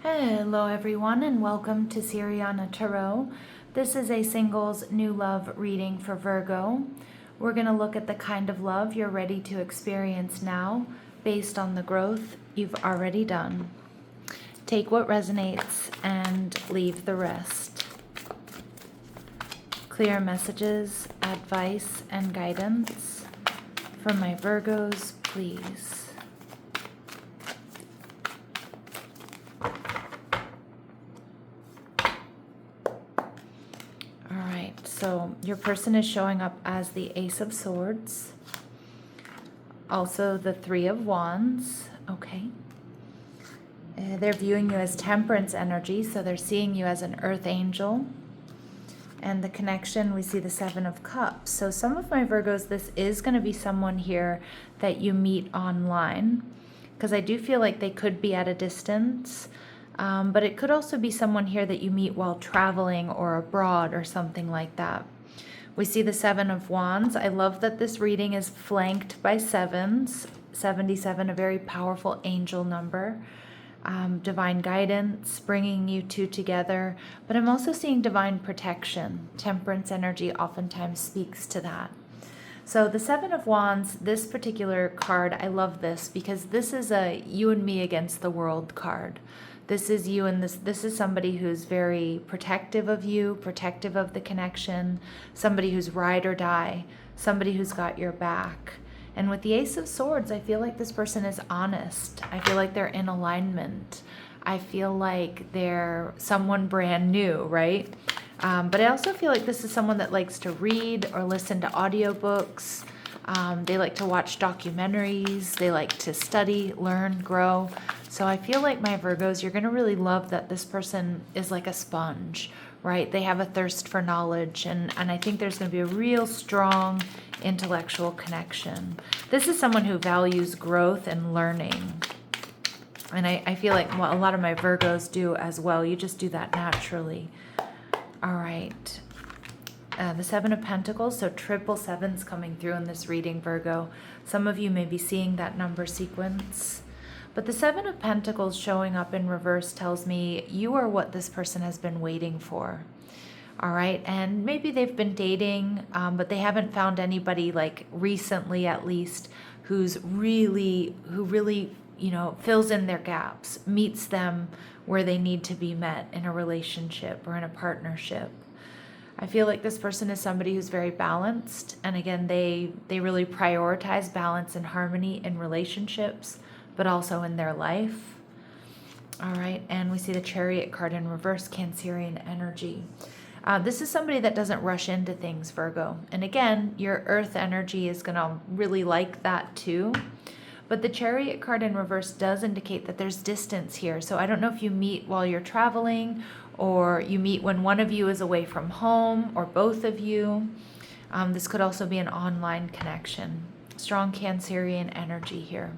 Hello everyone and welcome to Siriana Tarot. This is a singles new love reading for Virgo. We're going to look at the kind of love you're ready to experience now based on the growth you've already done. Take what resonates and leave the rest. Clear messages, advice, and guidance for my Virgos, please. So your person is showing up as the Ace of Swords, also the Three of Wands, okay. They're viewing you as Temperance energy, so they're seeing you as an Earth Angel. And the connection, we see the Seven of Cups. So some of my Virgos, this is going to be someone here that you meet online, because I do feel like they could be at a distance. But it could also be someone here that you meet while traveling or abroad or something like that. We see the Seven of Wands. I love that this reading is flanked by sevens. 77, a very powerful angel number. Divine guidance, bringing you two together. But I'm also seeing divine protection. Temperance energy oftentimes speaks to that. So the Seven of Wands, this particular card, I love this because this is a you and me against the world card. This is you and this is somebody who's very protective of you, protective of the connection, somebody who's ride or die, somebody who's got your back. And with the Ace of Swords, I feel like this person is honest. I feel like they're in alignment. I feel like they're someone brand new, right? But I also feel like this is someone that likes to read or listen to audiobooks. They like to watch documentaries. They like to study, learn, grow. So I feel like my Virgos, you're going to really love that this person is like a sponge, right? They have a thirst for knowledge. And I think there's going to be a real strong intellectual connection. This is someone who values growth and learning. And I feel like a lot of my Virgos do as well. You just do that naturally. All right. The Seven of Pentacles, so triple sevens coming through in this reading, Virgo. Some of you may be seeing that number sequence. But the Seven of Pentacles showing up in reverse tells me you are what this person has been waiting for. All right. And maybe they've been dating, but they haven't found anybody, like recently at least, who really, fills in their gaps, meets them where they need to be met in a relationship or in a partnership. I feel like this person is somebody who's very balanced. And again, they really prioritize balance and harmony in relationships, but also in their life. All right. And we see the Chariot card in reverse, Cancerian energy. This is somebody that doesn't rush into things, Virgo. And again, your Earth energy is going to really like that too. But the Chariot card in reverse does indicate that there's distance here. So I don't know if you meet while you're traveling, or you meet when one of you is away from home, or both of you. This could also be an online connection. Strong Cancerian energy here.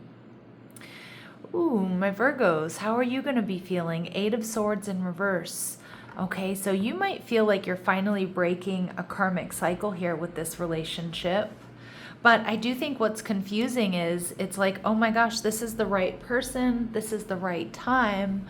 Ooh, my Virgos, how are you going to be feeling? Eight of Swords in reverse. Okay, so you might feel like you're finally breaking a karmic cycle here with this relationship. But I do think what's confusing is it's like, oh my gosh, this is the right person, this is the right time,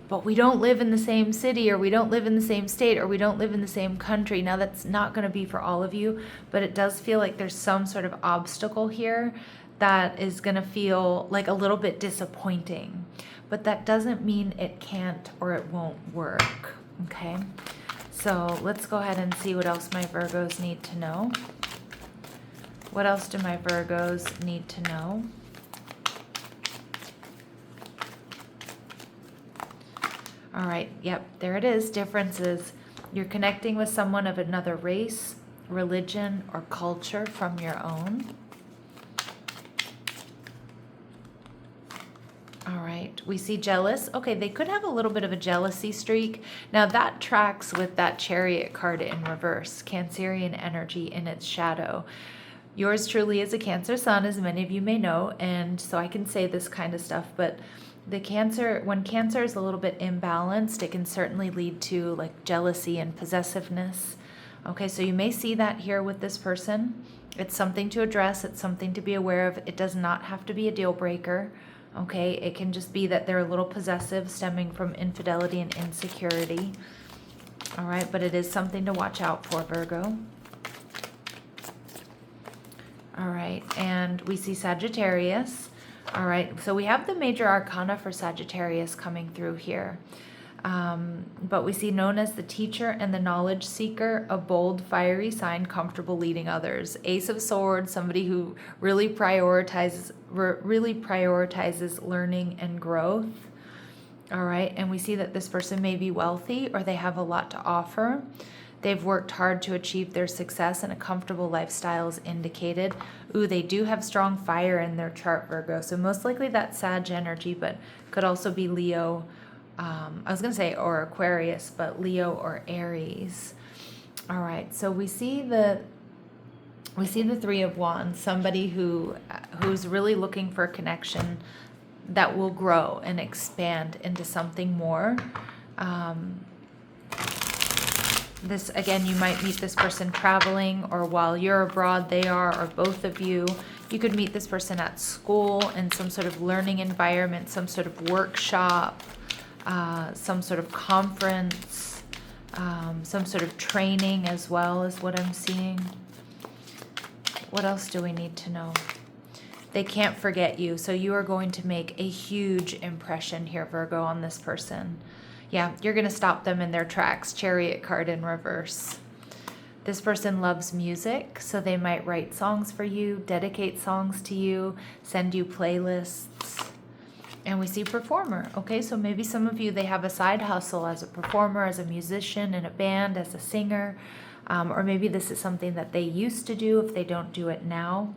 but we don't live in the same city, or we don't live in the same state, or we don't live in the same country. Now that's not going to be for all of you, but it does feel like there's some sort of obstacle here that is going to feel like a little bit disappointing. But that doesn't mean it can't or it won't work, okay? So let's go ahead and see what else my Virgos need to know. What else do my Virgos need to know? All right, yep, there it is, differences. You're connecting with someone of another race, religion, or culture from your own. All right, we see jealous. Okay, they could have a little bit of a jealousy streak. Now that tracks with that Chariot card in reverse, Cancerian energy in its shadow. Yours truly is a Cancer sun, as many of you may know, and so I can say this kind of stuff, but when Cancer is a little bit imbalanced, it can certainly lead to like jealousy and possessiveness. Okay, so you may see that here with this person. It's something to address. It's something to be aware of. It does not have to be a deal breaker. Okay, it can just be that they're a little possessive, stemming from infidelity and insecurity. All right, but it is something to watch out for, Virgo. All right, and we see Sagittarius. All right, so we have the major arcana for Sagittarius coming through here. But we see known as the teacher and the knowledge seeker, a bold, fiery sign, comfortable leading others. Ace of Swords, somebody who really prioritizes learning and growth. All right, and we see that this person may be wealthy or they have a lot to offer. They've worked hard to achieve their success, and a comfortable lifestyle is indicated. Ooh, they do have strong fire in their chart, Virgo. So most likely that's Sag energy, but could also be Leo. I was going to say or Aquarius, but Leo or Aries. All right, so we see the Three of Wands, somebody who's really looking for a connection that will grow and expand into something more. This, again, you might meet this person traveling, or while you're abroad they are, or both of you. You could meet this person at school in some sort of learning environment, some sort of workshop, some sort of conference, some sort of training as well is what I'm seeing. What else do we need to know? They can't forget you, so you are going to make a huge impression here, Virgo, on this person. Yeah, you're going to stop them in their tracks. Chariot card in reverse. This person loves music, so they might write songs for you, dedicate songs to you, send you playlists. And we see performer. Okay, so maybe some of you, they have a side hustle as a performer, as a musician in a band, as a singer. Or maybe this is something that they used to do if they don't do it now.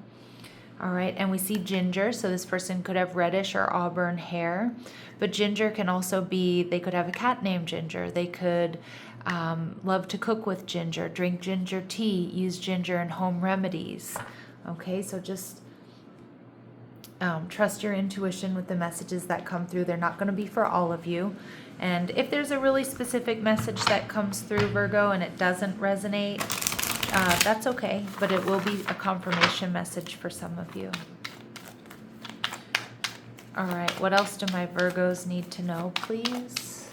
All right, and we see ginger, so this person could have reddish or auburn hair, but ginger can also be, they could have a cat named Ginger. They could love to cook with ginger, drink ginger tea, use ginger in home remedies. Okay, so just trust your intuition with the messages that come through. They're not going to be for all of you. And if there's a really specific message that comes through, Virgo, and it doesn't resonate, that's okay, but it will be a confirmation message for some of you. All right, what else do my Virgos need to know, please?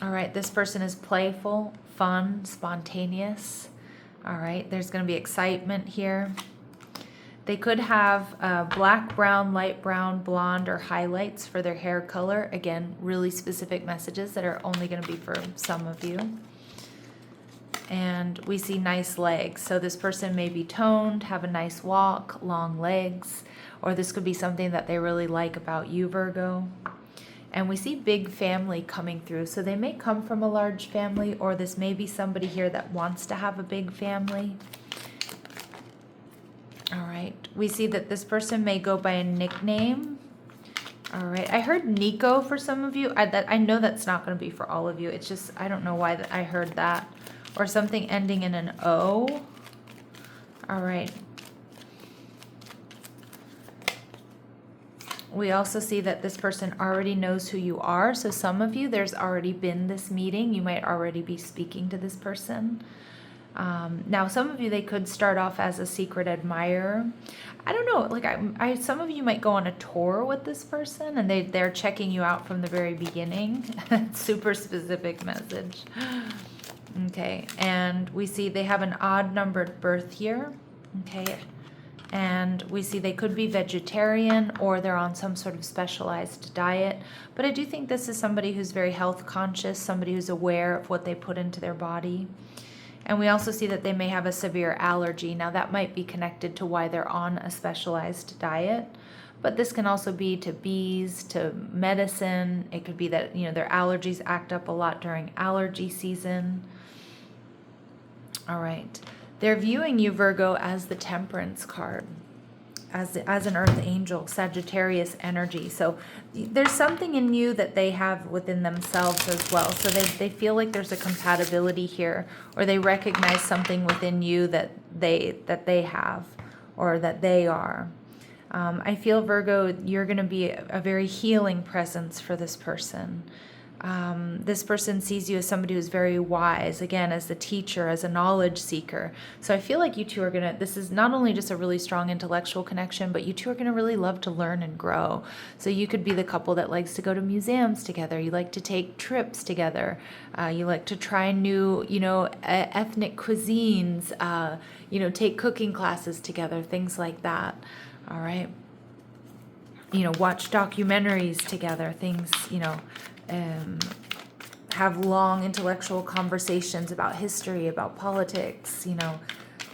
All right, this person is playful, fun, spontaneous. All right, there's going to be excitement here. They could have black, brown, light brown, blonde, or highlights for their hair color. Again, really specific messages that are only going to be for some of you. And we see nice legs. So this person may be toned, have a nice walk, long legs, or this could be something that they really like about you, Virgo. And we see big family coming through. So they may come from a large family, or this may be somebody here that wants to have a big family. All right, we see that this person may go by a nickname. All right, I heard Nico for some of you. I know that's not going to be for all of you. It's just, I don't know why I heard that. Or something ending in an O. All right. We also see that this person already knows who you are. So some of you, there's already been this meeting. You might already be speaking to this person. Now, some of you, they could start off as a secret admirer. I don't know, like some of you might go on a tour with this person, and they're checking you out from the very beginning. Super specific message. Okay, and we see they have an odd numbered birth year. Okay, and we see they could be vegetarian, or they're on some sort of specialized diet. But I do think this is somebody who's very health conscious, somebody who's aware of what they put into their body. And we also see that they may have a severe allergy. Now that might be connected to why they're on a specialized diet, but this can also be to bees, to medicine. It could be that, their allergies act up a lot during allergy season. All right. They're viewing you, Virgo, as the Temperance card, as an earth angel, Sagittarius energy. So there's something in you that they have within themselves as well. So they feel like there's a compatibility here, or they recognize something within you that they have, or that they are. I feel, Virgo, you're going to be a very healing presence for this person. This person sees you as somebody who's very wise, again, as the teacher, as a knowledge seeker. So I feel like you two are going to, this is not only just a really strong intellectual connection, but you two are going to really love to learn and grow. So you could be the couple that likes to go to museums together. You like to take trips together. You like to try new, ethnic cuisines, take cooking classes together, things like that. All right. Watch documentaries together, things, have long intellectual conversations about history, about politics,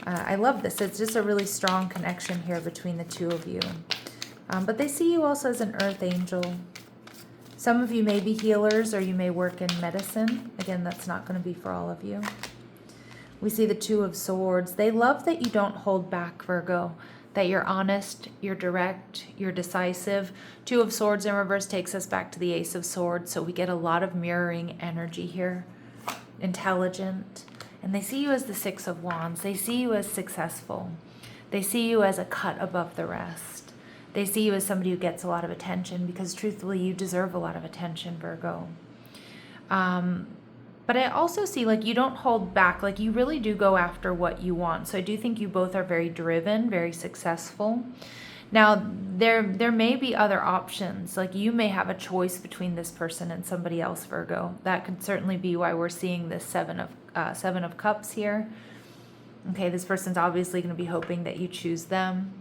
I love this. It's just a really strong connection here between the two of you. But they see you also as an earth angel. Some of you may be healers, or you may work in medicine. Again, that's not going to be for all of you. We see the Two of Swords. They love that you don't hold back, Virgo. That you're honest, you're direct, you're decisive. Two of Swords in reverse takes us back to the Ace of Swords, so we get a lot of mirroring energy here. Intelligent. And they see you as the Six of Wands. They see you as successful. They see you as a cut above the rest. They see you as somebody who gets a lot of attention, because truthfully, you deserve a lot of attention, Virgo. But I also see, you don't hold back. You really do go after what you want. So I do think you both are very driven, very successful. Now, there may be other options. You may have a choice between this person and somebody else, Virgo. That could certainly be why we're seeing this Seven of Cups here. Okay, this person's obviously going to be hoping that you choose them.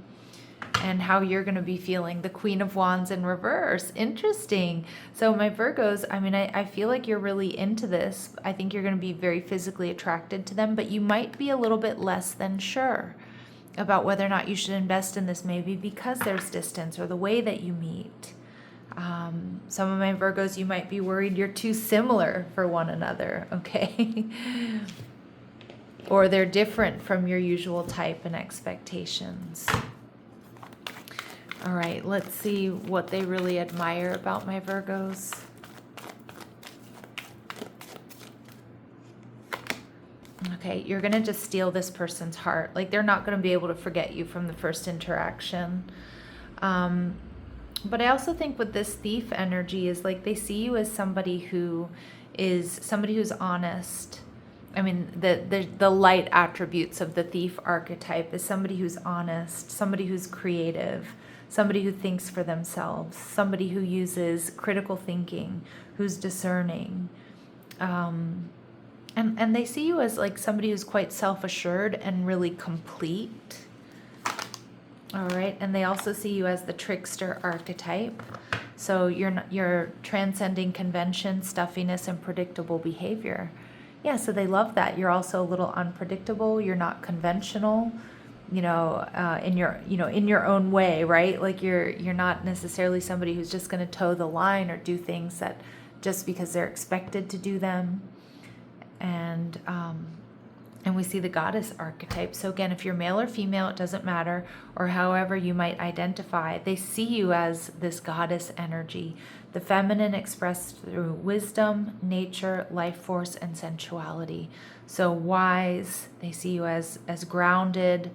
And how you're going to be feeling. The Queen of Wands in reverse. Interesting. So my Virgos, I feel like you're really into this. I think you're going to be very physically attracted to them, but you might be a little bit less than sure about whether or not you should invest in this, maybe because there's distance or the way that you meet. Some of my Virgos, you might be worried you're too similar for one another, okay? Or they're different from your usual type and expectations. All right, let's see what they really admire about my Virgos. Okay, you're going to just steal this person's heart. They're not going to be able to forget you from the first interaction. But I also think with this thief energy is they see you as somebody who's honest. The light attributes of the thief archetype is somebody who's honest, somebody who's creative, somebody who thinks for themselves, somebody who uses critical thinking, who's discerning. And they see you as somebody who's quite self-assured and really complete. All right, and they also see you as the trickster archetype. So you're transcending convention, stuffiness, and predictable behavior. Yeah, so they love that. You're also a little unpredictable. You're not conventional. In your own way, right? You're not necessarily somebody who's just going to toe the line or do things that just because they're expected to do them. And we see the goddess archetype. So again, if you're male or female, it doesn't matter, or however you might identify, they see you as this goddess energy, the feminine expressed through wisdom, nature, life force, and sensuality. So wise, they see you as grounded.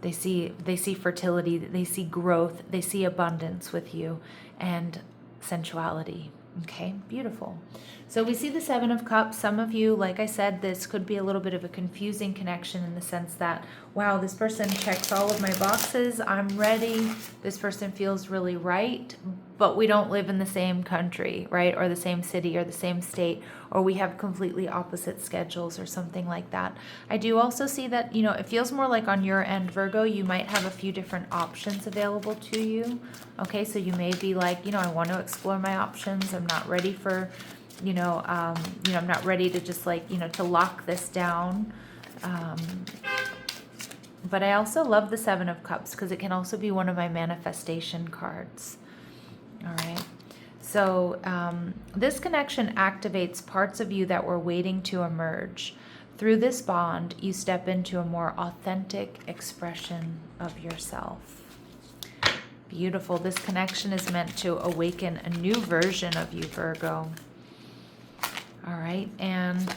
They see fertility, they see growth, they see abundance with you, and sensuality. Okay, beautiful. So we see the Seven of Cups. Some of you, like I said, this could be a little bit of a confusing connection in the sense that, wow, this person checks all of my boxes. I'm ready. This person feels really right, but we don't live in the same country, right? Or the same city or the same state, or we have completely opposite schedules or something like that. I do also see that, it feels more like on your end, Virgo, you might have a few different options available to you. Okay, so you may be like, I want to explore my options. I'm not ready for, I'm not ready to just to lock this down. But I also love the Seven of Cups because it can also be one of my manifestation cards. All right. So this connection activates parts of you that were waiting to emerge. Through this bond, you step into a more authentic expression of yourself. Beautiful. This connection is meant to awaken a new version of you, Virgo. All right. And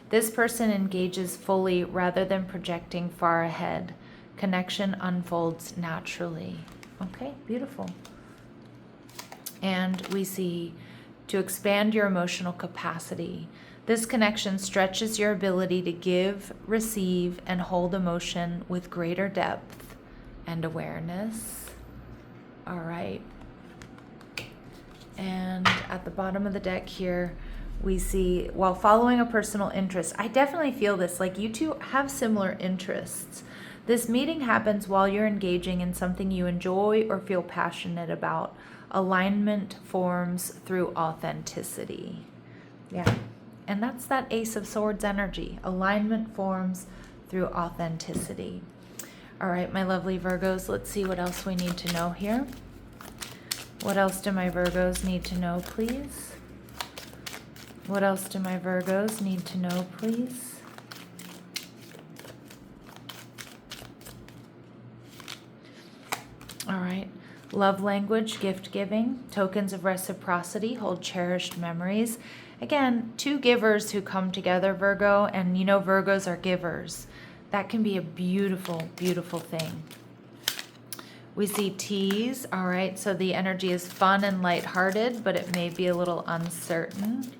this person engages fully rather than projecting far ahead. Connection unfolds naturally. Okay, beautiful. And we see to expand your emotional capacity. This connection stretches your ability to give, receive, and hold emotion with greater depth and awareness. All right. And at the bottom of the deck here, we see, while following a personal interest, I definitely feel this, like you two have similar interests. This meeting happens while you're engaging in something you enjoy or feel passionate about. Alignment forms through authenticity. Yeah. And that's that Ace of Swords energy. Alignment forms through authenticity. All right, my lovely Virgos, let's see what else we need to know here. What else do my Virgos need to know, please? What else do my Virgos need to know, please? All right. Love language, gift giving, tokens of reciprocity, hold cherished memories. Again, two givers who come together, Virgo, and you know Virgos are givers. That can be a beautiful, beautiful thing. We see tease, all right, so the energy is fun and lighthearted, but it may be a little uncertain.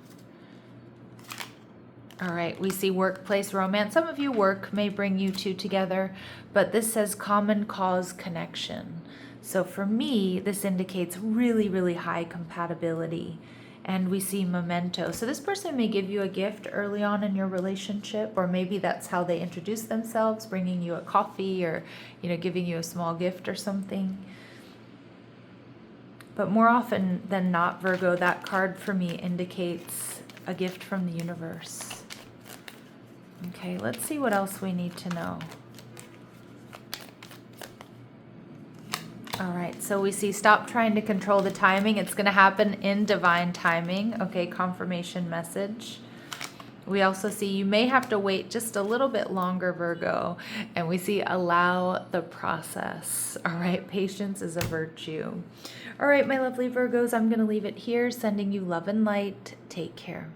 All right, we see workplace romance. Some of you work may bring you two together, but this says common cause connection. So for me, this indicates really, really high compatibility. And we see memento. So this person may give you a gift early on in your relationship, or maybe that's how they introduce themselves, bringing you a coffee or, giving you a small gift or something. But more often than not, Virgo, that card for me indicates a gift from the universe. Okay, let's see what else we need to know. All right, so we see stop trying to control the timing. It's going to happen in divine timing. Okay, confirmation message. We also see you may have to wait just a little bit longer, Virgo. And we see allow the process. All right, patience is a virtue. All right, my lovely Virgos, I'm going to leave it here, sending you love and light. Take care.